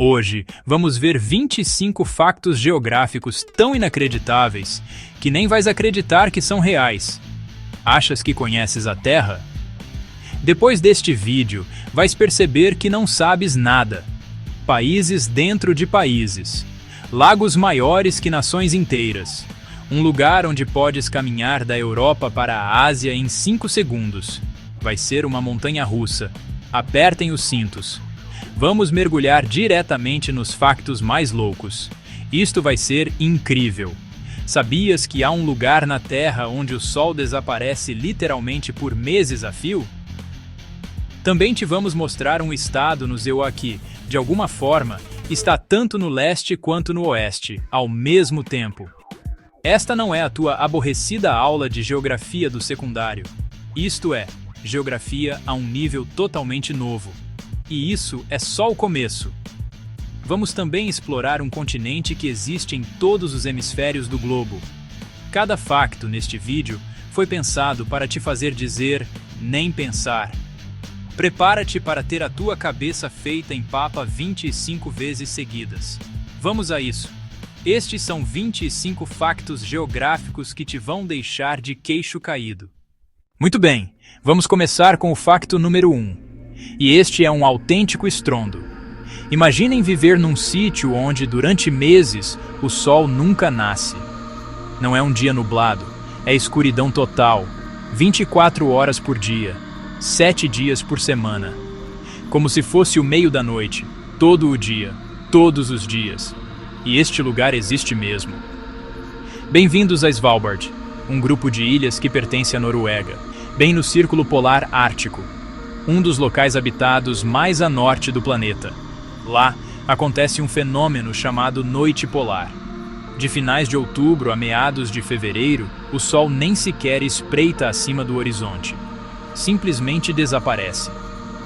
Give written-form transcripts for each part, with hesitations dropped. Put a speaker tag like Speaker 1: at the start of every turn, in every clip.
Speaker 1: Hoje, vamos ver 25 factos geográficos tão inacreditáveis que nem vais acreditar que são reais. Achas que conheces a Terra? Depois deste vídeo, vais perceber que não sabes nada. Países dentro de países. Lagos maiores que nações inteiras. Um lugar onde podes caminhar da Europa para a Ásia em 5 segundos. Vai ser uma montanha-russa. Apertem os cintos. Vamos mergulhar diretamente nos factos mais loucos. Isto vai ser incrível. Sabias que há um lugar na Terra onde o Sol desaparece literalmente por meses a fio? Também te vamos mostrar um estado no Zeu que, de alguma forma, está tanto no leste quanto no oeste, ao mesmo tempo. Esta não é a tua aborrecida aula de geografia do secundário. Isto é, geografia a um nível totalmente novo. E isso é só o começo. Vamos também explorar um continente que existe em todos os hemisférios do globo. Cada facto neste vídeo foi pensado para te fazer dizer, nem pensar. Prepara-te para ter a tua cabeça feita em papa 25 vezes seguidas. Vamos a isso. Estes são 25 factos geográficos que te vão deixar de queixo caído. Muito bem, vamos começar com o facto número 1. E este é um autêntico estrondo. Imaginem viver num sítio onde, durante meses, o sol nunca nasce. Não é um dia nublado, é escuridão total, 24 horas por dia, 7 dias por semana. Como se fosse o meio da noite, todo o dia, todos os dias. E este lugar existe mesmo. Bem-vindos a Svalbard, um grupo de ilhas que pertence à Noruega, bem no Círculo Polar Ártico. Um dos locais habitados mais a norte do planeta. Lá, acontece um fenômeno chamado noite polar. De finais de outubro a meados de fevereiro, o sol nem sequer espreita acima do horizonte. Simplesmente desaparece.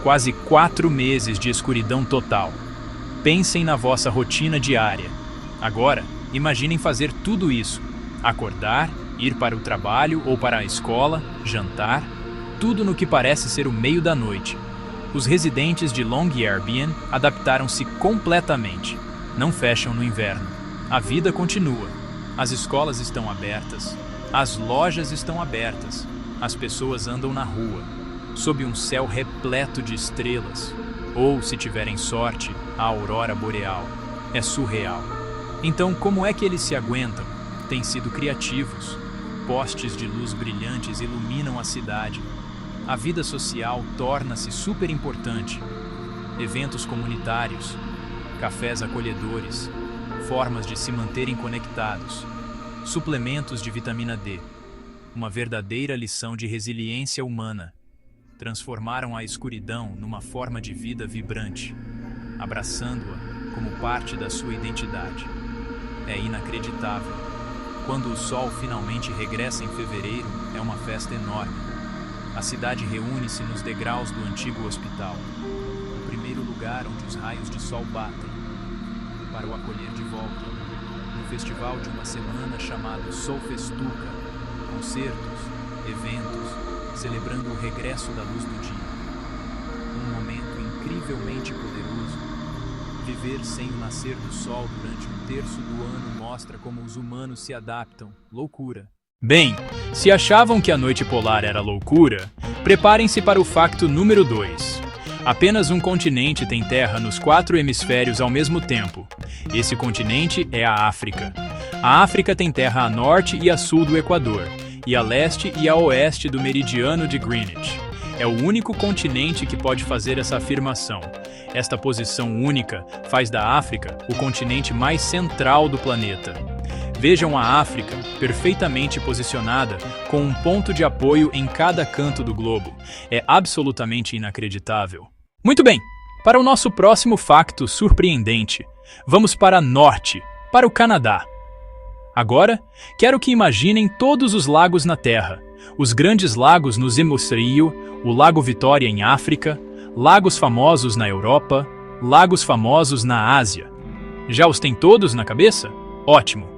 Speaker 1: Quase 4 meses de escuridão total. Pensem na vossa rotina diária. Agora, imaginem fazer tudo isso. Acordar, ir para o trabalho ou para a escola, jantar, tudo no que parece ser o meio da noite. Os residentes de Longyearbyen adaptaram-se completamente. Não fecham no inverno. A vida continua. As escolas estão abertas. As lojas estão abertas. As pessoas andam na rua, sob um céu repleto de estrelas. Ou, se tiverem sorte, a aurora boreal. É surreal. Então, como é que eles se aguentam? Têm sido criativos. Postes de luz brilhantes iluminam a cidade. A vida social torna-se super importante. Eventos comunitários, cafés acolhedores, formas de se manterem conectados, suplementos de vitamina D. Uma verdadeira lição de resiliência humana. Transformaram a escuridão numa forma de vida vibrante, abraçando-a como parte da sua identidade. É inacreditável. Quando o sol finalmente regressa em fevereiro, é uma festa enorme. A cidade reúne-se nos degraus do antigo hospital, o primeiro lugar onde os raios de sol batem, para o acolher de volta, no festival de uma semana chamado Solfestuca, concertos, eventos, celebrando o regresso da luz do dia. Um momento incrivelmente poderoso. Viver sem o nascer do sol durante um terço do ano mostra como os humanos se adaptam. Loucura. Bem, se achavam que a noite polar era loucura, preparem-se para o facto número 2. Apenas um continente tem terra nos 4 hemisférios ao mesmo tempo. Esse continente é a África. A África tem terra a norte e a sul do Equador, e a leste e a oeste do meridiano de Greenwich. É o único continente que pode fazer essa afirmação. Esta posição única faz da África o continente mais central do planeta. Vejam a África, perfeitamente posicionada, com um ponto de apoio em cada canto do globo. É absolutamente inacreditável. Muito bem, para o nosso próximo facto surpreendente, vamos para norte, para o Canadá. Agora, quero que imaginem todos os lagos na Terra. Os grandes lagos no hemisfério, o Lago Vitória em África, lagos famosos na Europa, lagos famosos na Ásia. Já os tem todos na cabeça? Ótimo!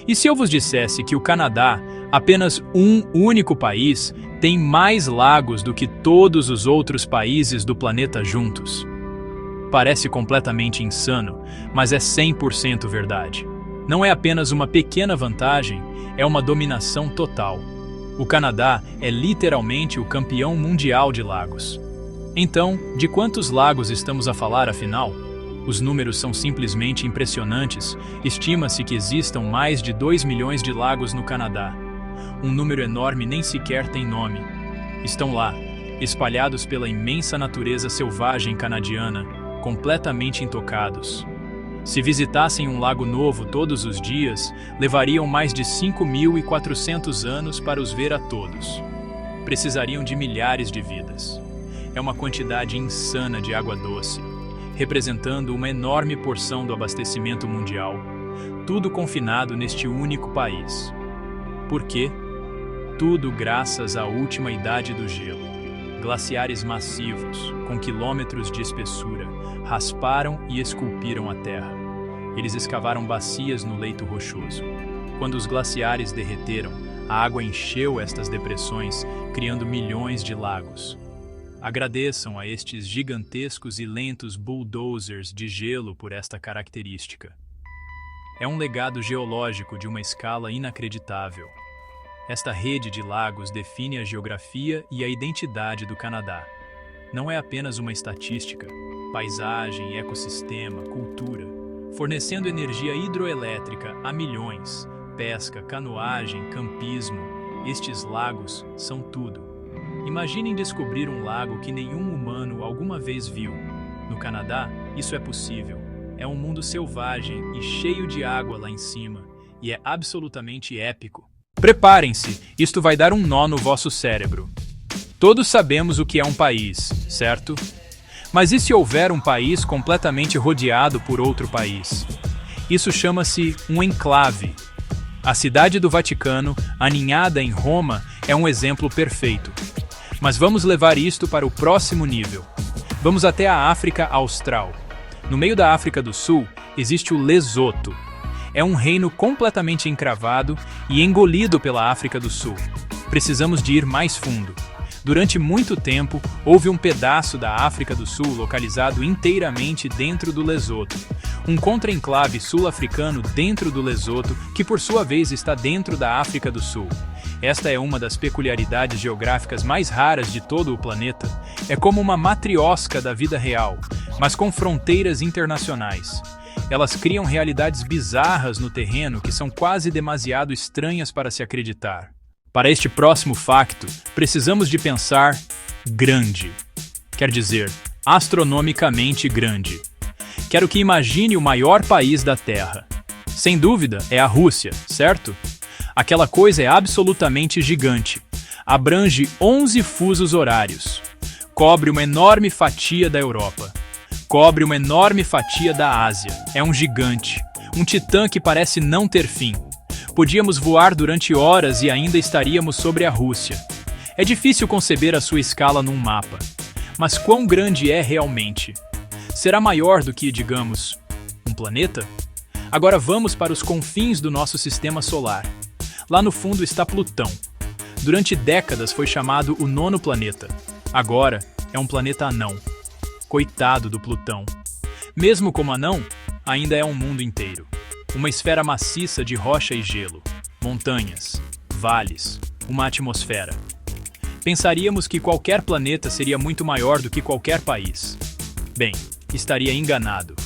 Speaker 1: E se eu vos dissesse que o Canadá, apenas um único país, tem mais lagos do que todos os outros países do planeta juntos? Parece completamente insano, mas é 100% verdade. Não é apenas uma pequena vantagem, é uma dominação total. O Canadá é literalmente o campeão mundial de lagos. Então, de quantos lagos estamos a falar afinal? Os números são simplesmente impressionantes. Estima-se que existam mais de 2 milhões de lagos no Canadá. Um número enorme nem sequer tem nome. Estão lá, espalhados pela imensa natureza selvagem canadiana, completamente intocados. Se visitassem um lago novo todos os dias, levariam mais de 5.400 anos para os ver a todos. Precisariam de milhares de vidas. É uma quantidade insana de água doce, representando uma enorme porção do abastecimento mundial, tudo confinado neste único país. Por quê? Tudo graças à última idade do gelo. Glaciares massivos, com quilômetros de espessura, rasparam e esculpiram a terra. Eles escavaram bacias no leito rochoso. Quando os glaciares derreteram, a água encheu estas depressões, criando milhões de lagos. Agradeçam a estes gigantescos e lentos bulldozers de gelo por esta característica. É um legado geológico de uma escala inacreditável. Esta rede de lagos define a geografia e a identidade do Canadá. Não é apenas uma estatística, paisagem, ecossistema, cultura, fornecendo energia hidroelétrica a milhões, pesca, canoagem, campismo. Estes lagos são tudo. Imaginem descobrir um lago que nenhum humano alguma vez viu. No Canadá, isso é possível. É um mundo selvagem e cheio de água lá em cima, e é absolutamente épico. Preparem-se, isto vai dar um nó no vosso cérebro. Todos sabemos o que é um país, certo? Mas e se houver um país completamente rodeado por outro país? Isso chama-se um enclave. A cidade do Vaticano, aninhada em Roma, é um exemplo perfeito. Mas vamos levar isto para o próximo nível. Vamos até a África Austral. No meio da África do Sul, existe o Lesoto. É um reino completamente encravado e engolido pela África do Sul. Precisamos de ir mais fundo. Durante muito tempo, houve um pedaço da África do Sul localizado inteiramente dentro do Lesoto. Um contra-enclave sul-africano dentro do Lesoto, que por sua vez está dentro da África do Sul. Esta é uma das peculiaridades geográficas mais raras de todo o planeta. É como uma matriosca da vida real, mas com fronteiras internacionais. Elas criam realidades bizarras no terreno que são quase demasiado estranhas para se acreditar. Para este próximo facto, precisamos de pensar grande. Quer dizer, astronomicamente grande. Quero que imagine o maior país da Terra. Sem dúvida, é a Rússia, certo? Aquela coisa é absolutamente gigante. Abrange 11 fusos horários. Cobre uma enorme fatia da Europa. Cobre uma enorme fatia da Ásia. É um gigante. Um titã que parece não ter fim. Podíamos voar durante horas e ainda estaríamos sobre a Rússia. É difícil conceber a sua escala num mapa. Mas quão grande é realmente? Será maior do que, digamos, um planeta? Agora vamos para os confins do nosso sistema solar. Lá no fundo está Plutão. Durante décadas foi chamado o nono planeta. Agora é um planeta anão. Coitado do Plutão. Mesmo como anão, ainda é um mundo inteiro. Uma esfera maciça de rocha e gelo, montanhas, vales, uma atmosfera. Pensaríamos que qualquer planeta seria muito maior do que qualquer país. Bem, estaria enganado.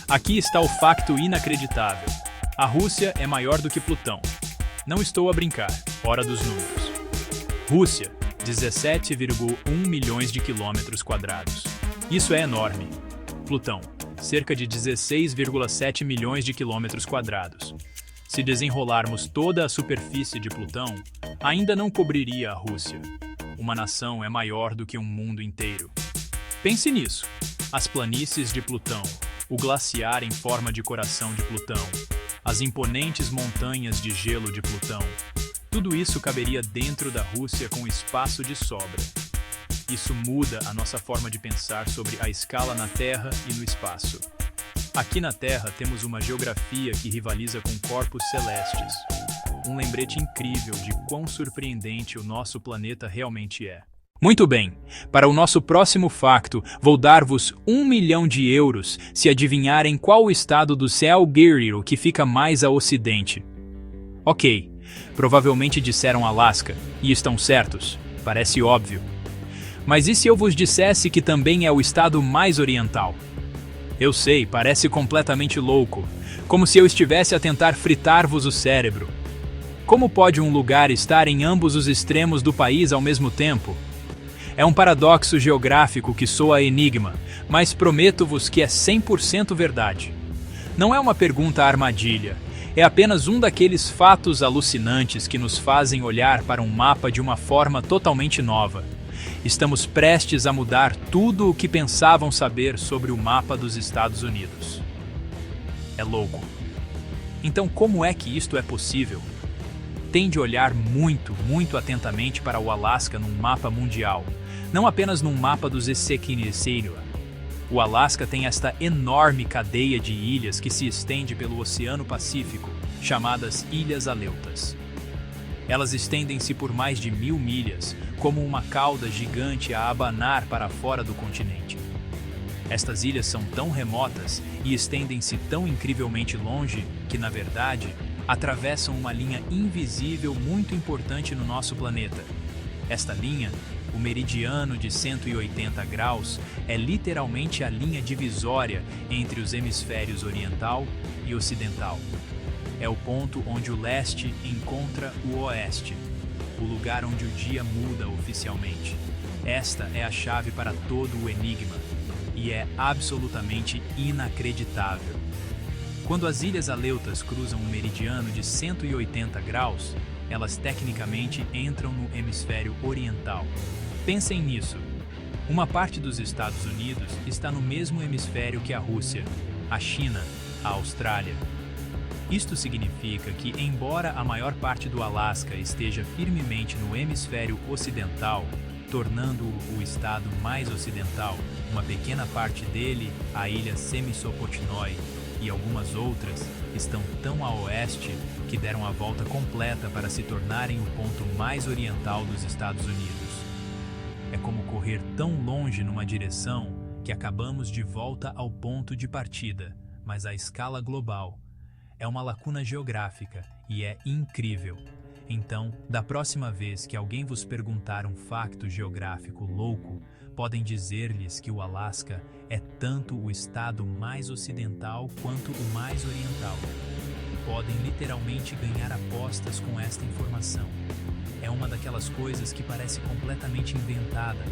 Speaker 1: Aqui está o facto inacreditável. A Rússia é maior do que Plutão. Não estou a brincar, hora dos números. Rússia, 17,1 milhões de quilômetros quadrados. Isso é enorme. Plutão, cerca de 16,7 milhões de quilômetros quadrados. Se desenrolarmos toda a superfície de Plutão, ainda não cobriria a Rússia. Uma nação é maior do que um mundo inteiro. Pense nisso. As planícies de Plutão, o glaciar em forma de coração de Plutão, as imponentes montanhas de gelo de Plutão. Tudo isso caberia dentro da Rússia com espaço de sobra. Isso muda a nossa forma de pensar sobre a escala na Terra e no espaço. Aqui na Terra temos uma geografia que rivaliza com corpos celestes. Um lembrete incrível de quão surpreendente o nosso planeta realmente é. Muito bem, para o nosso próximo facto, vou dar-vos 1 milhão de euros se adivinharem qual o estado do céu Guerrero que fica mais a ocidente. Ok, provavelmente disseram Alasca, e estão certos, parece óbvio. Mas e se eu vos dissesse que também é o estado mais oriental? Eu sei, parece completamente louco, como se eu estivesse a tentar fritar-vos o cérebro. Como pode um lugar estar em ambos os extremos do país ao mesmo tempo? É um paradoxo geográfico que soa enigma, mas prometo-vos que é 100% verdade. Não é uma pergunta armadilha, é apenas um daqueles fatos alucinantes que nos fazem olhar para um mapa de uma forma totalmente nova. Estamos prestes a mudar tudo o que pensavam saber sobre o mapa dos Estados Unidos. É louco. Então, como é que isto é possível? Tem de olhar muito atentamente para o Alasca num mapa mundial, não apenas num mapa dos Essequibo. O Alasca tem esta enorme cadeia de ilhas que se estende pelo Oceano Pacífico, chamadas Ilhas Aleutas. Elas estendem-se por mais de 1000 milhas, como uma cauda gigante a abanar para fora do continente. Estas ilhas são tão remotas e estendem-se tão incrivelmente longe que, na verdade, atravessam uma linha invisível muito importante no nosso planeta. Esta linha, o meridiano de 180 graus, é literalmente a linha divisória entre os hemisférios oriental e ocidental. É o ponto onde o leste encontra o oeste, o lugar onde o dia muda oficialmente. Esta é a chave para todo o enigma, e é absolutamente inacreditável. Quando as Ilhas Aleutas cruzam o meridiano de 180 graus, elas tecnicamente entram no hemisfério oriental. Pensem nisso. Uma parte dos Estados Unidos está no mesmo hemisfério que a Rússia, a China, a Austrália. Isto significa que, embora a maior parte do Alasca esteja firmemente no hemisfério ocidental, tornando-o o estado mais ocidental, uma pequena parte dele, a ilha Semissopotnoi, e algumas outras, estão tão a oeste que deram a volta completa para se tornarem o ponto mais oriental dos Estados Unidos. É como correr tão longe numa direção que acabamos de volta ao ponto de partida, mas à escala global. É uma lacuna geográfica e é incrível. Então, da próxima vez que alguém vos perguntar um facto geográfico louco, podem dizer-lhes que o Alasca é tanto o estado mais ocidental quanto o mais oriental. Podem literalmente ganhar apostas com esta informação. É uma daquelas coisas que parece completamente inventada,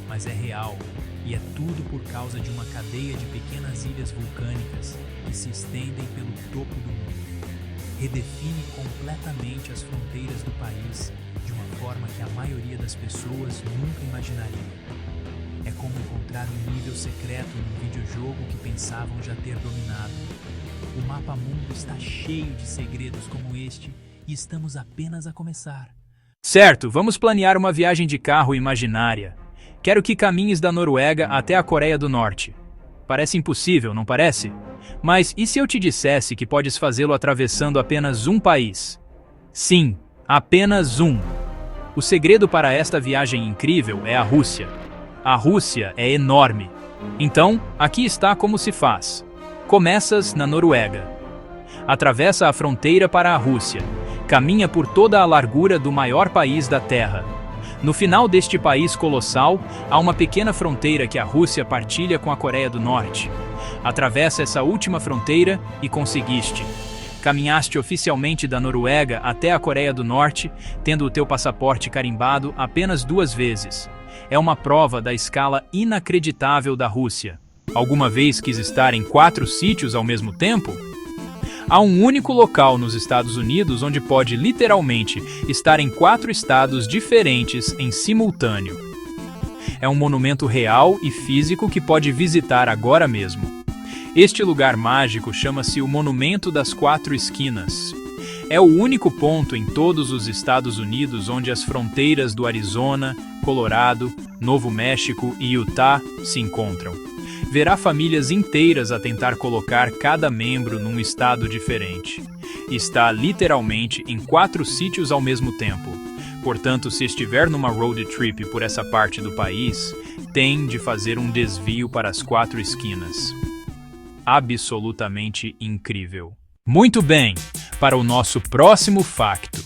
Speaker 1: mas é real, e é tudo por causa de uma cadeia de pequenas ilhas vulcânicas que se estendem pelo topo do mundo. Redefine completamente as fronteiras do país de uma forma que a maioria das pessoas nunca imaginaria. É como encontrar um nível secreto num videojogo que pensavam já ter dominado. O mapa mundo está cheio de segredos como este e estamos apenas a começar. Certo, vamos planear uma viagem de carro imaginária. Quero que caminhes da Noruega até a Coreia do Norte. Parece impossível, não parece? Mas e se eu te dissesse que podes fazê-lo atravessando apenas um país? Sim, apenas um. O segredo para esta viagem incrível é a Rússia. A Rússia é enorme. Então, aqui está como se faz. Começas na Noruega. Atravessa a fronteira para a Rússia. Caminha por toda a largura do maior país da Terra. No final deste país colossal, há uma pequena fronteira que a Rússia partilha com a Coreia do Norte. Atravessa essa última fronteira e conseguiste. Caminhaste oficialmente da Noruega até a Coreia do Norte, tendo o teu passaporte carimbado apenas 2 vezes. É uma prova da escala inacreditável da Rússia. Alguma vez quis estar em 4 sítios ao mesmo tempo? Há um único local nos Estados Unidos onde pode literalmente estar em 4 estados diferentes em simultâneo. É um monumento real e físico que pode visitar agora mesmo. Este lugar mágico chama-se o Monumento das 4 Esquinas. É o único ponto em todos os Estados Unidos onde as fronteiras do Arizona, Colorado, Novo México e Utah se encontram. Verá famílias inteiras a tentar colocar cada membro num estado diferente. Está literalmente em 4 sítios ao mesmo tempo. Portanto, se estiver numa road trip por essa parte do país, tem de fazer um desvio para as 4 esquinas. Absolutamente incrível. Muito bem, para o nosso próximo facto.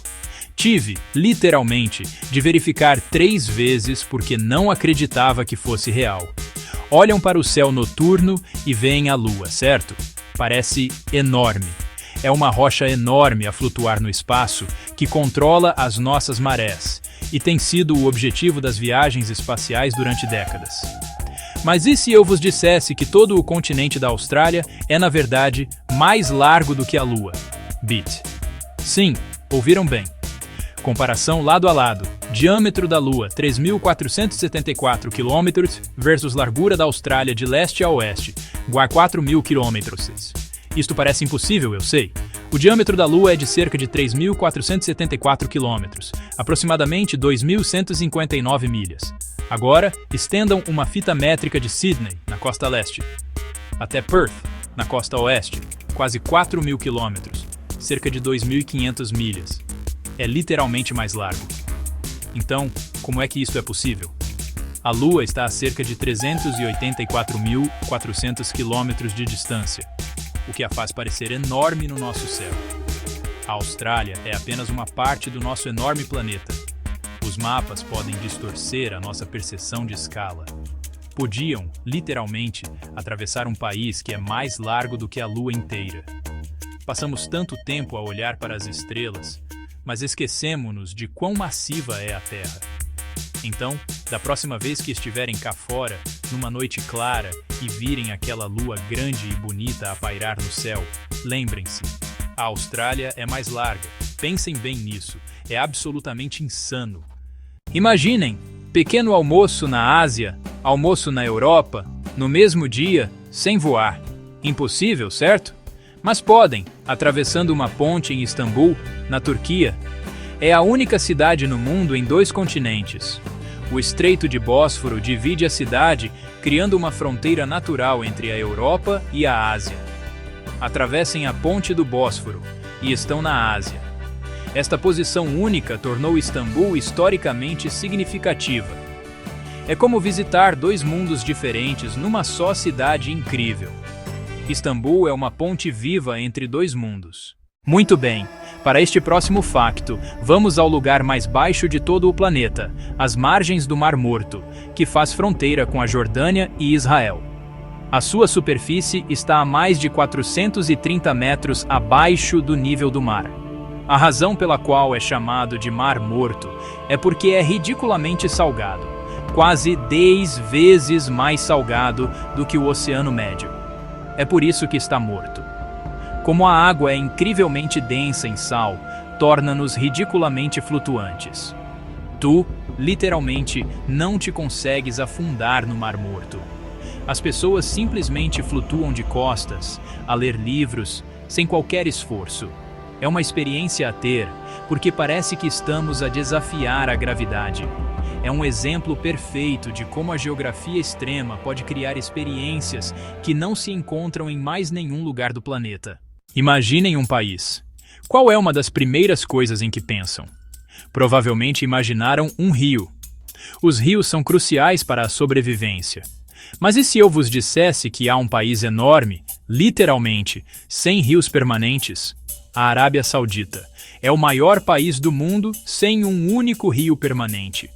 Speaker 1: Tive, literalmente, de verificar 3 vezes porque não acreditava que fosse real. Olham para o céu noturno e veem a lua, certo? Parece enorme. É uma rocha enorme a flutuar no espaço que controla as nossas marés e tem sido o objetivo das viagens espaciais durante décadas. Mas e se eu vos dissesse que todo o continente da Austrália é, na verdade, mais largo do que a Lua? Bit. Sim, ouviram bem. Comparação lado a lado. Diâmetro da Lua, 3.474 km versus largura da Austrália de leste a oeste, 4.000 km. Isto parece impossível, eu sei. O diâmetro da Lua é de cerca de 3.474 km, aproximadamente 2.159 milhas. Agora, estendam uma fita métrica de Sydney, na costa leste, até Perth, na costa oeste, quase 4.000 km, cerca de 2.500 milhas. É literalmente mais largo. Então, como é que isso é possível? A Lua está a cerca de 384.400 km de distância, o que a faz parecer enorme no nosso céu. A Austrália é apenas uma parte do nosso enorme planeta. Os mapas podem distorcer a nossa percepção de escala. Podiam, literalmente, atravessar um país que é mais largo do que a Lua inteira. Passamos tanto tempo a olhar para as estrelas, mas esquecemos-nos de quão massiva é a Terra. Então, da próxima vez que estiverem cá fora, numa noite clara, e virem aquela lua grande e bonita a pairar no céu, lembrem-se, a Austrália é mais larga. Pensem bem nisso, é absolutamente insano. Imaginem, pequeno almoço na Ásia, almoço na Europa, no mesmo dia, sem voar. Impossível, certo? Mas podem, atravessando uma ponte em Istambul, na Turquia. É a única cidade no mundo em 2 continentes. O Estreito de Bósforo divide a cidade, criando uma fronteira natural entre a Europa e a Ásia. Atravessem a ponte do Bósforo e estão na Ásia. Esta posição única tornou Istambul historicamente significativa. É como visitar 2 mundos diferentes numa só cidade incrível. Istambul é uma ponte viva entre 2 mundos. Muito bem, para este próximo facto, vamos ao lugar mais baixo de todo o planeta, as margens do Mar Morto, que faz fronteira com a Jordânia e Israel. A sua superfície está a mais de 430 metros abaixo do nível do mar. A razão pela qual é chamado de Mar Morto é porque é ridiculamente salgado, quase 10 vezes mais salgado do que o Oceano Médio. É por isso que está morto. Como a água é incrivelmente densa em sal, torna-nos ridiculamente flutuantes. Tu, literalmente, não te consegues afundar no Mar Morto. As pessoas simplesmente flutuam de costas, a ler livros, sem qualquer esforço. É uma experiência a ter, porque parece que estamos a desafiar a gravidade. É um exemplo perfeito de como a geografia extrema pode criar experiências que não se encontram em mais nenhum lugar do planeta. Imaginem um país. Qual é uma das primeiras coisas em que pensam? Provavelmente imaginaram um rio. Os rios são cruciais para a sobrevivência. Mas e se eu vos dissesse que há um país enorme, literalmente, sem rios permanentes? A Arábia Saudita é o maior país do mundo sem um único rio permanente.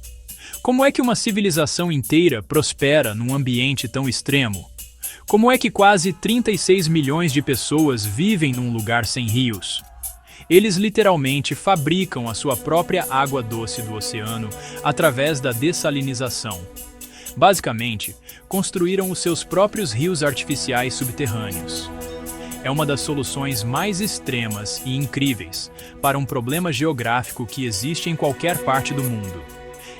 Speaker 1: Como é que uma civilização inteira prospera num ambiente tão extremo? Como é que quase 36 milhões de pessoas vivem num lugar sem rios? Eles literalmente fabricam a sua própria água doce do oceano através da dessalinização. Basicamente, construíram os seus próprios rios artificiais subterrâneos. É uma das soluções mais extremas e incríveis para um problema geográfico que existe em qualquer parte do mundo.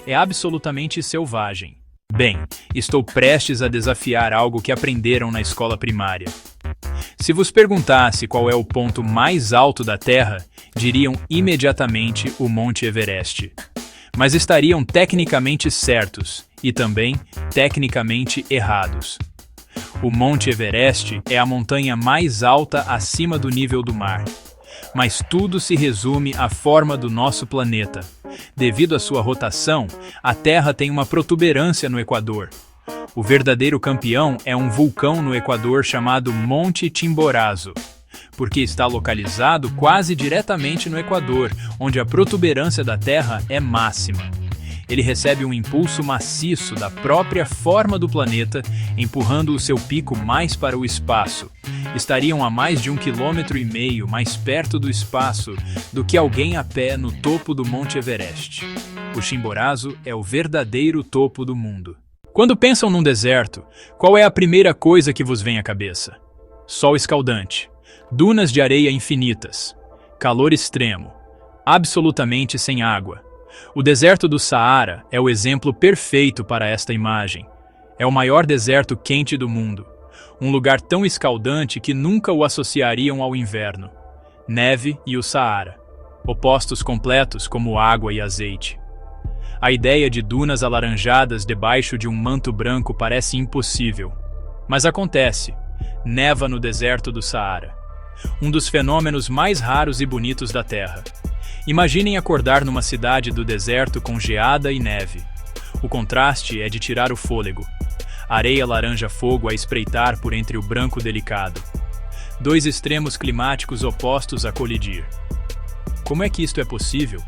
Speaker 1: É absolutamente selvagem. Bem, estou prestes a desafiar algo que aprenderam na escola primária. Se vos perguntasse qual é o ponto mais alto da Terra, diriam imediatamente o Monte Everest. Mas estariam tecnicamente certos e também tecnicamente errados. O Monte Everest é a montanha mais alta acima do nível do mar. Mas tudo se resume à forma do nosso planeta. Devido à sua rotação, a Terra tem uma protuberância no Equador. O verdadeiro campeão é um vulcão no Equador chamado Monte Chimborazo, porque está localizado quase diretamente no Equador, onde a protuberância da Terra é máxima. Ele recebe um impulso maciço da própria forma do planeta, empurrando o seu pico mais para o espaço. Estariam a mais de 1,5 km mais perto do espaço do que alguém a pé no topo do Monte Everest. O Chimborazo é o verdadeiro topo do mundo. Quando pensam num deserto, qual é a primeira coisa que vos vem à cabeça? Sol escaldante, dunas de areia infinitas, calor extremo, absolutamente sem água. O deserto do Saara é o exemplo perfeito para esta imagem. É o maior deserto quente do mundo. Um lugar tão escaldante que nunca o associariam ao inverno. Neve e o Saara. Opostos completos como água e azeite. A ideia de dunas alaranjadas debaixo de um manto branco parece impossível. Mas acontece. Neva no deserto do Saara. Um dos fenômenos mais raros e bonitos da Terra. Imaginem acordar numa cidade do deserto com geada e neve. O contraste é de tirar o fôlego. Areia laranja-fogo a espreitar por entre o branco delicado. Dois extremos climáticos opostos a colidir. Como é que isto é possível?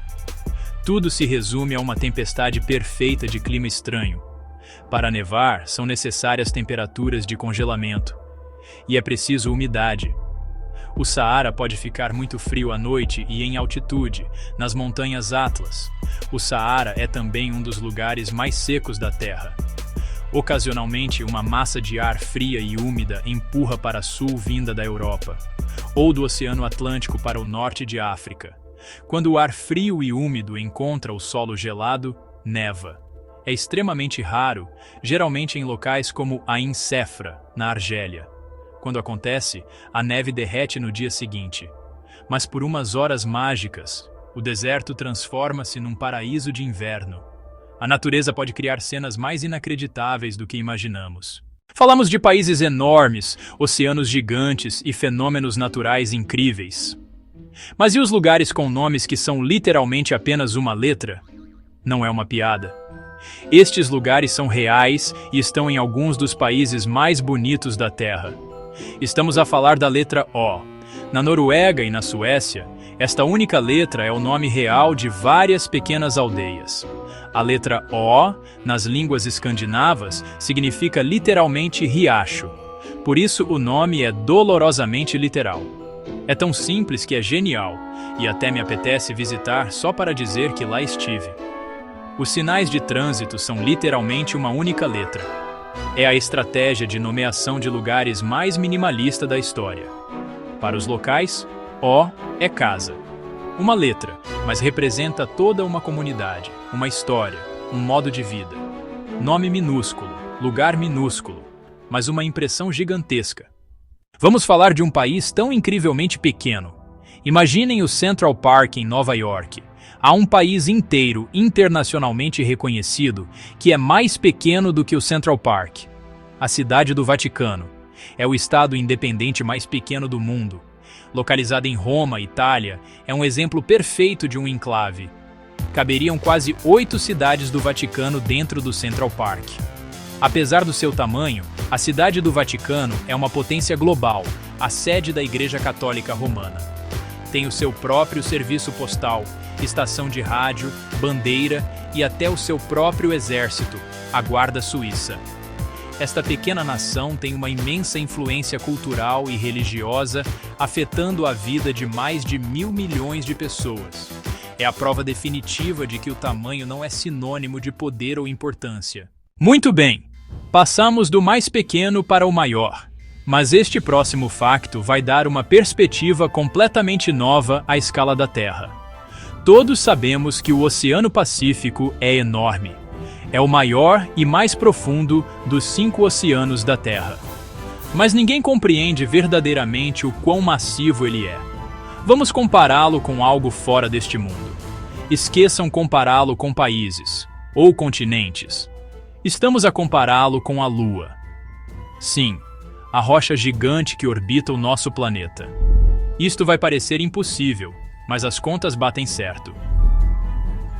Speaker 1: Tudo se resume a uma tempestade perfeita de clima estranho. Para nevar, são necessárias temperaturas de congelamento. E é preciso umidade. O Saara pode ficar muito frio à noite e em altitude, nas montanhas Atlas. O Saara é também um dos lugares mais secos da Terra. Ocasionalmente, uma massa de ar fria e úmida empurra para sul vinda da Europa, ou do Oceano Atlântico para o norte de África. Quando o ar frio e úmido encontra o solo gelado, neva. É extremamente raro, geralmente em locais como Ain Sefra, na Argélia. Quando acontece, a neve derrete no dia seguinte. Mas por umas horas mágicas, o deserto transforma-se num paraíso de inverno. A natureza pode criar cenas mais inacreditáveis do que imaginamos. Falamos de países enormes, oceanos gigantes e fenômenos naturais incríveis. Mas e os lugares com nomes que são literalmente apenas uma letra? Não é uma piada. Estes lugares são reais e estão em alguns dos países mais bonitos da Terra. Estamos a falar da letra O. Na Noruega e na Suécia, esta única letra é o nome real de várias pequenas aldeias. A letra O, nas línguas escandinavas, significa literalmente riacho. Por isso o nome é dolorosamente literal. É tão simples que é genial, e até me apetece visitar só para dizer que lá estive. Os sinais de trânsito são literalmente uma única letra. É a estratégia de nomeação de lugares mais minimalista da história. Para os locais, O é casa. Uma letra, mas representa toda uma comunidade, uma história, um modo de vida. Nome minúsculo, lugar minúsculo, mas uma impressão gigantesca. Vamos falar de um país tão incrivelmente pequeno. Imaginem o Central Park em Nova York. Há um país inteiro internacionalmente reconhecido que é mais pequeno do que o Central Park. A Cidade do Vaticano. É o estado independente mais pequeno do mundo. Localizada em Roma, Itália, é um exemplo perfeito de um enclave. Caberiam quase 8 cidades do Vaticano dentro do Central Park. Apesar do seu tamanho, a Cidade do Vaticano é uma potência global, a sede da Igreja Católica Romana. Tem o seu próprio serviço postal, estação de rádio, bandeira e até o seu próprio exército, a Guarda Suíça. Esta pequena nação tem uma imensa influência cultural e religiosa, afetando a vida de mais de 1.000 milhões de pessoas. É a prova definitiva de que o tamanho não é sinônimo de poder ou importância. Muito bem, passamos do mais pequeno para o maior. Mas este próximo facto vai dar uma perspectiva completamente nova à escala da Terra. Todos sabemos que o Oceano Pacífico é enorme. É o maior e mais profundo dos 5 oceanos da Terra. Mas ninguém compreende verdadeiramente o quão massivo ele é. Vamos compará-lo com algo fora deste mundo. Esqueçam compará-lo com países ou continentes. Estamos a compará-lo com a Lua. Sim, a rocha gigante que orbita o nosso planeta. Isto vai parecer impossível, mas as contas batem certo.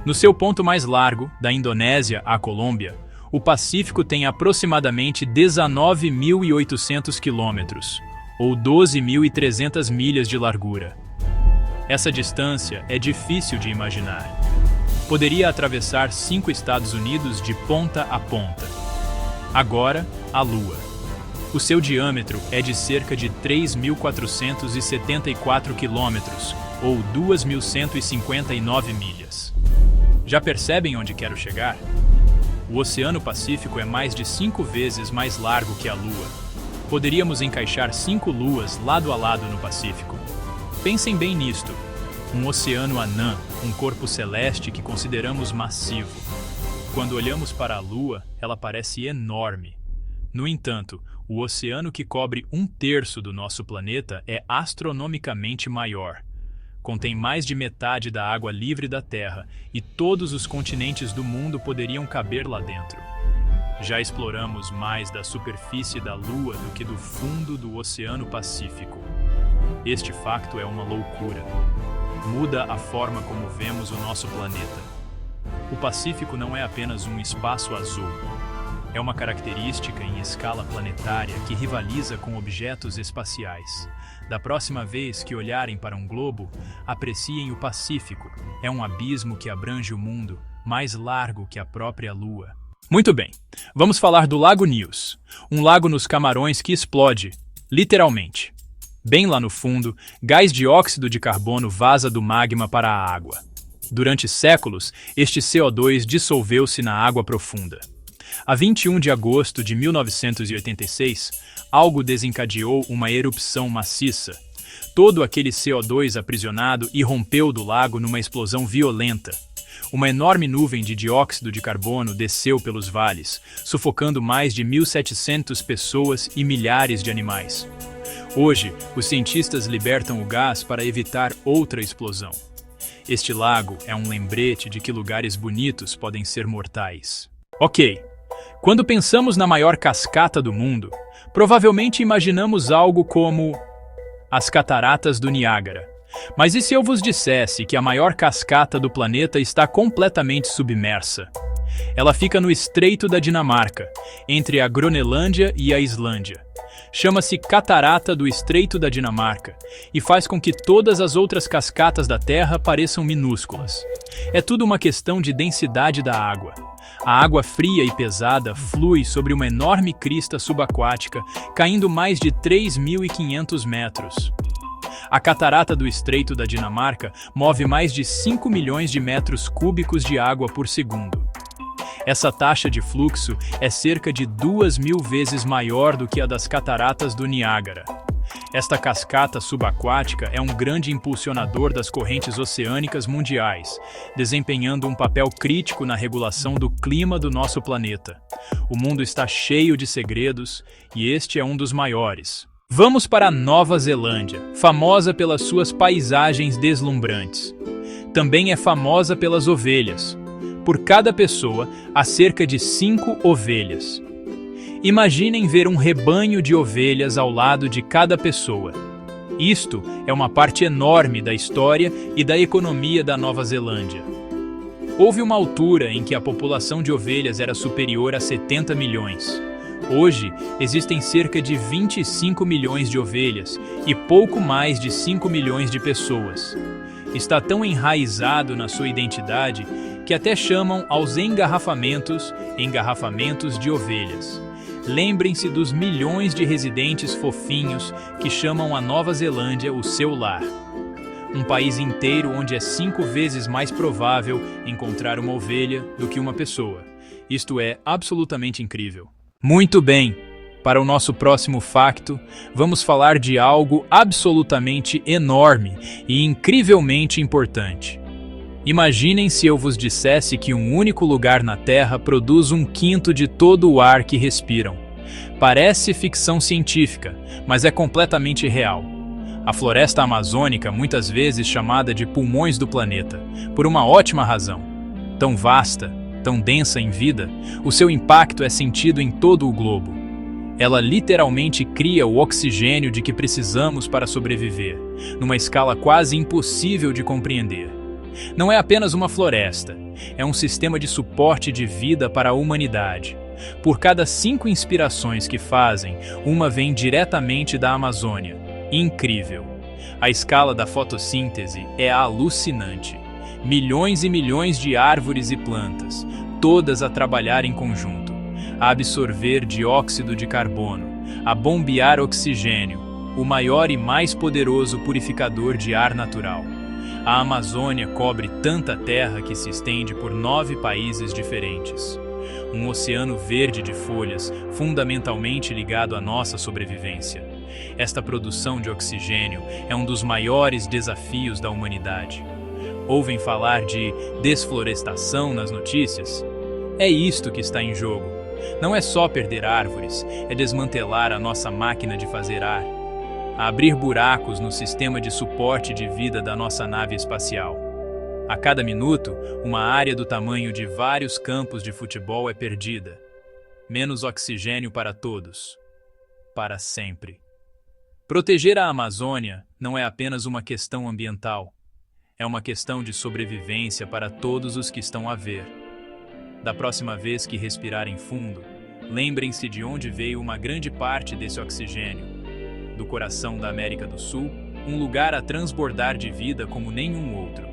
Speaker 1: No seu ponto mais largo, da Indonésia à Colômbia, o Pacífico tem aproximadamente 19.800 quilômetros, ou 12.300 milhas de largura. Essa distância é difícil de imaginar. Poderia atravessar 5 Estados Unidos de ponta a ponta. Agora, a Lua. O seu diâmetro é de cerca de 3.474 quilômetros, ou 2.159 milhas. Já percebem onde quero chegar? O Oceano Pacífico é mais de 5 vezes mais largo que a Lua. Poderíamos encaixar 5 luas lado a lado no Pacífico. Pensem bem nisto. Um oceano anã, um corpo celeste que consideramos massivo. Quando olhamos para a Lua, ela parece enorme. No entanto, o oceano que cobre 1/3 do nosso planeta é astronomicamente maior. Contém mais de metade da água livre da Terra e todos os continentes do mundo poderiam caber lá dentro. Já exploramos mais da superfície da Lua do que do fundo do Oceano Pacífico. Este facto é uma loucura. Muda a forma como vemos o nosso planeta. O Pacífico não é apenas um espaço azul. É uma característica em escala planetária que rivaliza com objetos espaciais. Da próxima vez que olharem para um globo, apreciem o Pacífico. É um abismo que abrange o mundo, mais largo que a própria Lua. Muito bem, vamos falar do Lago Nyos, um lago nos Camarões que explode, literalmente. Bem lá no fundo, gás dióxido de carbono vaza do magma para a água. Durante séculos, este CO2 dissolveu-se na água profunda. A 21 de agosto de 1986, algo desencadeou uma erupção maciça. Todo aquele CO2 aprisionado irrompeu do lago numa explosão violenta. Uma enorme nuvem de dióxido de carbono desceu pelos vales, sufocando mais de 1.700 pessoas e milhares de animais. Hoje, os cientistas libertam o gás para evitar outra explosão. Este lago é um lembrete de que lugares bonitos podem ser mortais. Ok. Quando pensamos na maior cascata do mundo, provavelmente imaginamos algo como as Cataratas do Niágara. Mas e se eu vos dissesse que a maior cascata do planeta está completamente submersa? Ela fica no Estreito da Dinamarca, entre a Groenlândia e a Islândia. Chama-se Catarata do Estreito da Dinamarca e faz com que todas as outras cascatas da Terra pareçam minúsculas. É tudo uma questão de densidade da água. A água fria e pesada flui sobre uma enorme crista subaquática, caindo mais de 3.500 metros. A Catarata do Estreito da Dinamarca move mais de 5 milhões de metros cúbicos de água por segundo. Essa taxa de fluxo é cerca de 2.000 vezes maior do que a das Cataratas do Niágara. Esta cascata subaquática é um grande impulsionador das correntes oceânicas mundiais, desempenhando um papel crítico na regulação do clima do nosso planeta. O mundo está cheio de segredos e este é um dos maiores. Vamos para a Nova Zelândia, famosa pelas suas paisagens deslumbrantes. Também é famosa pelas ovelhas. Por cada pessoa, há cerca de 5 ovelhas. Imaginem ver um rebanho de ovelhas ao lado de cada pessoa. Isto é uma parte enorme da história e da economia da Nova Zelândia. Houve uma altura em que a população de ovelhas era superior a 70 milhões. Hoje, existem cerca de 25 milhões de ovelhas e pouco mais de 5 milhões de pessoas. Está tão enraizado na sua identidade que até chamam aos engarrafamentos de ovelhas. Lembrem-se dos milhões de residentes fofinhos que chamam a Nova Zelândia o seu lar. Um país inteiro onde é 5 vezes mais provável encontrar uma ovelha do que uma pessoa. Isto é absolutamente incrível. Muito bem! Para o nosso próximo facto, vamos falar de algo absolutamente enorme e incrivelmente importante. Imaginem se eu vos dissesse que um único lugar na Terra produz 1/5 de todo o ar que respiram. Parece ficção científica, mas é completamente real. A floresta amazônica, muitas vezes chamada de pulmões do planeta, por uma ótima razão. Tão vasta, tão densa em vida, o seu impacto é sentido em todo o globo. Ela literalmente cria o oxigênio de que precisamos para sobreviver, numa escala quase impossível de compreender. Não é apenas uma floresta, é um sistema de suporte de vida para a humanidade. Por cada 5 inspirações que fazem, uma vem diretamente da Amazônia. Incrível! A escala da fotossíntese é alucinante. Milhões e milhões de árvores e plantas, todas a trabalhar em conjunto, a absorver dióxido de carbono, a bombear oxigênio, o maior e mais poderoso purificador de ar natural. A Amazônia cobre tanta terra que se estende por 9 países diferentes. Um oceano verde de folhas, fundamentalmente ligado à nossa sobrevivência. Esta produção de oxigênio é um dos maiores desafios da humanidade. Ouvem falar de desflorestação nas notícias? É isto que está em jogo. Não é só perder árvores, é desmantelar a nossa máquina de fazer ar, a abrir buracos no sistema de suporte de vida da nossa nave espacial. A cada minuto, uma área do tamanho de vários campos de futebol é perdida. Menos oxigênio para todos. Para sempre. Proteger a Amazônia não é apenas uma questão ambiental. É uma questão de sobrevivência para todos os que estão a ver. Da próxima vez que respirarem fundo, lembrem-se de onde veio uma grande parte desse oxigênio. Do coração da América do Sul, um lugar a transbordar de vida como nenhum outro.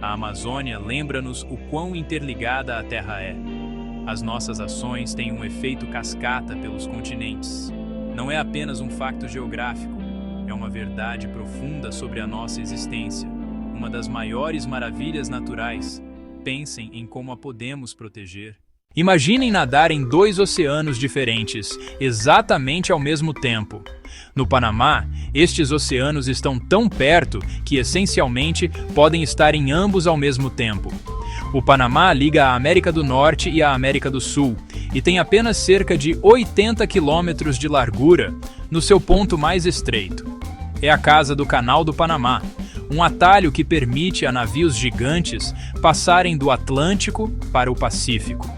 Speaker 1: A Amazônia lembra-nos o quão interligada a Terra é. As nossas ações têm um efeito cascata pelos continentes. Não é apenas um facto geográfico, é uma verdade profunda sobre a nossa existência, uma das maiores maravilhas naturais. Pensem em como a podemos proteger. Imaginem nadar em 2 oceanos diferentes, exatamente ao mesmo tempo. No Panamá, estes oceanos estão tão perto que, essencialmente, podem estar em ambos ao mesmo tempo. O Panamá liga a América do Norte e a América do Sul, e tem apenas cerca de 80 quilômetros de largura no seu ponto mais estreito. É a casa do Canal do Panamá, um atalho que permite a navios gigantes passarem do Atlântico para o Pacífico.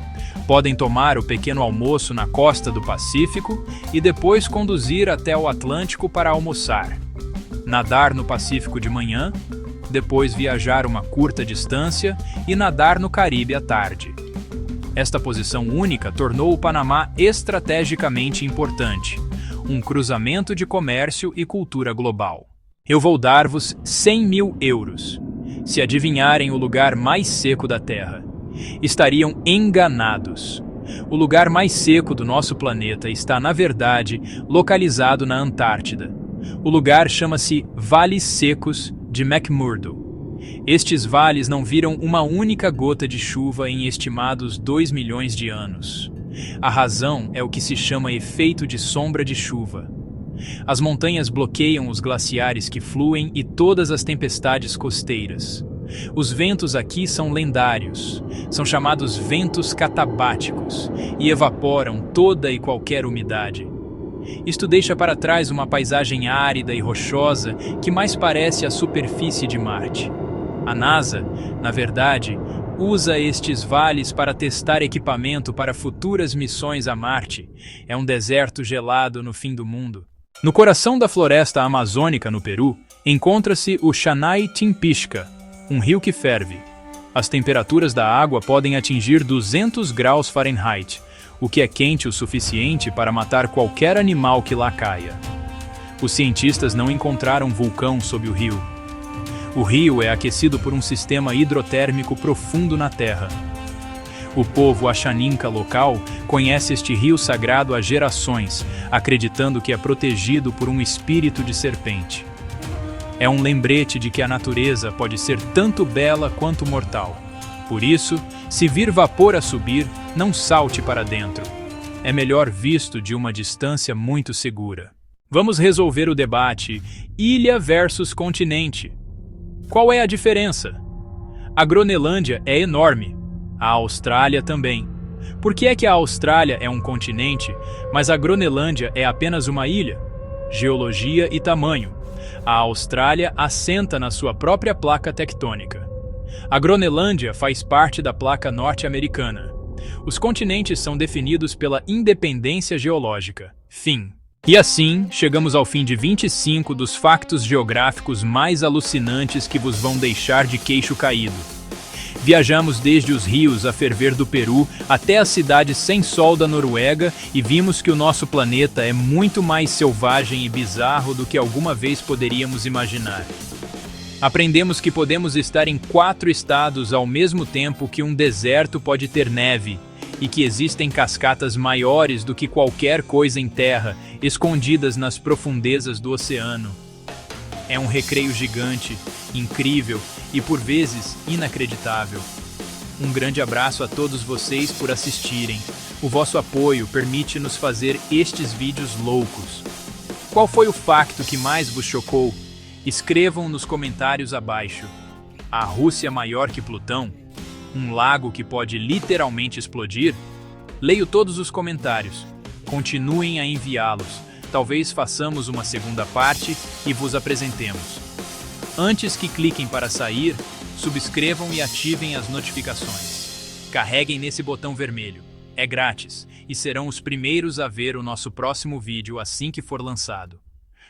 Speaker 1: Podem tomar o pequeno almoço na costa do Pacífico e depois conduzir até o Atlântico para almoçar. Nadar no Pacífico de manhã, depois viajar uma curta distância e nadar no Caribe à tarde. Esta posição única tornou o Panamá estrategicamente importante, um cruzamento de comércio e cultura global. Eu vou dar-vos 100 mil euros, se adivinharem o lugar mais seco da Terra. Estariam enganados. O lugar mais seco do nosso planeta está, na verdade, localizado na Antártida. O lugar chama-se Vales Secos de McMurdo. Estes vales não viram uma única gota de chuva em estimados 2 milhões de anos. A razão é o que se chama efeito de sombra de chuva. As montanhas bloqueiam os glaciares que fluem e todas as tempestades costeiras. Os ventos aqui são lendários, são chamados ventos catabáticos e evaporam toda e qualquer umidade. Isto deixa para trás uma paisagem árida e rochosa que mais parece a superfície de Marte. A NASA, na verdade, usa estes vales para testar equipamento para futuras missões a Marte. É um deserto gelado no fim do mundo. No coração da floresta amazônica no Peru, encontra-se o Chanay Timpixca, um rio que ferve. As temperaturas da água podem atingir 200 graus Fahrenheit, o que é quente o suficiente para matar qualquer animal que lá caia. Os cientistas não encontraram vulcão sob o rio. O rio é aquecido por um sistema hidrotérmico profundo na terra. O povo Axaninca local conhece este rio sagrado há gerações, acreditando que é protegido por um espírito de serpente. É um lembrete de que a natureza pode ser tanto bela quanto mortal. Por isso, se vir vapor a subir, não salte para dentro. É melhor visto de uma distância muito segura. Vamos resolver o debate ilha versus continente. Qual é a diferença? A Groenlândia é enorme. A Austrália também. Por que é que a Austrália é um continente, mas a Groenlândia é apenas uma ilha? Geologia e tamanho. A Austrália assenta na sua própria placa tectônica. A Groenlândia faz parte da placa norte-americana. Os continentes são definidos pela independência geológica. Fim. E assim, chegamos ao fim de 25 dos factos geográficos mais alucinantes que vos vão deixar de queixo caído. Viajamos desde os rios a ferver do Peru até a cidade sem sol da Noruega e vimos que o nosso planeta é muito mais selvagem e bizarro do que alguma vez poderíamos imaginar. Aprendemos que podemos estar em 4 estados ao mesmo tempo que um deserto pode ter neve, e que existem cascatas maiores do que qualquer coisa em terra, escondidas nas profundezas do oceano. É um recreio gigante, incrível e por vezes inacreditável. Um grande abraço a todos vocês por assistirem. O vosso apoio permite-nos fazer estes vídeos loucos. Qual foi o facto que mais vos chocou? Escrevam nos comentários abaixo. A Rússia maior que Plutão? Um lago que pode literalmente explodir? Leio todos os comentários. Continuem a enviá-los. Talvez façamos uma segunda parte e vos apresentemos. Antes que cliquem para sair, subscrevam e ativem as notificações. Carreguem nesse botão vermelho. É grátis e serão os primeiros a ver o nosso próximo vídeo assim que for lançado.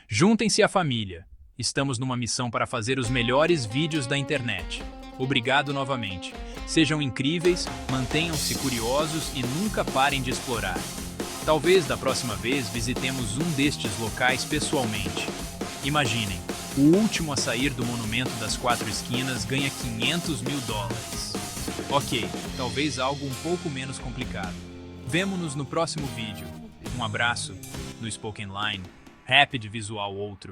Speaker 1: Juntem-se à família. Estamos numa missão para fazer os melhores vídeos da internet. Obrigado novamente. Sejam incríveis, mantenham-se curiosos e nunca parem de explorar. Talvez da próxima vez visitemos um destes locais pessoalmente. Imaginem, o último a sair do Monumento das 4 Esquinas ganha $500 mil. Ok, talvez algo um pouco menos complicado. Vemo-nos no próximo vídeo. Um abraço, no Spoken Line, Rapid Visual Outro.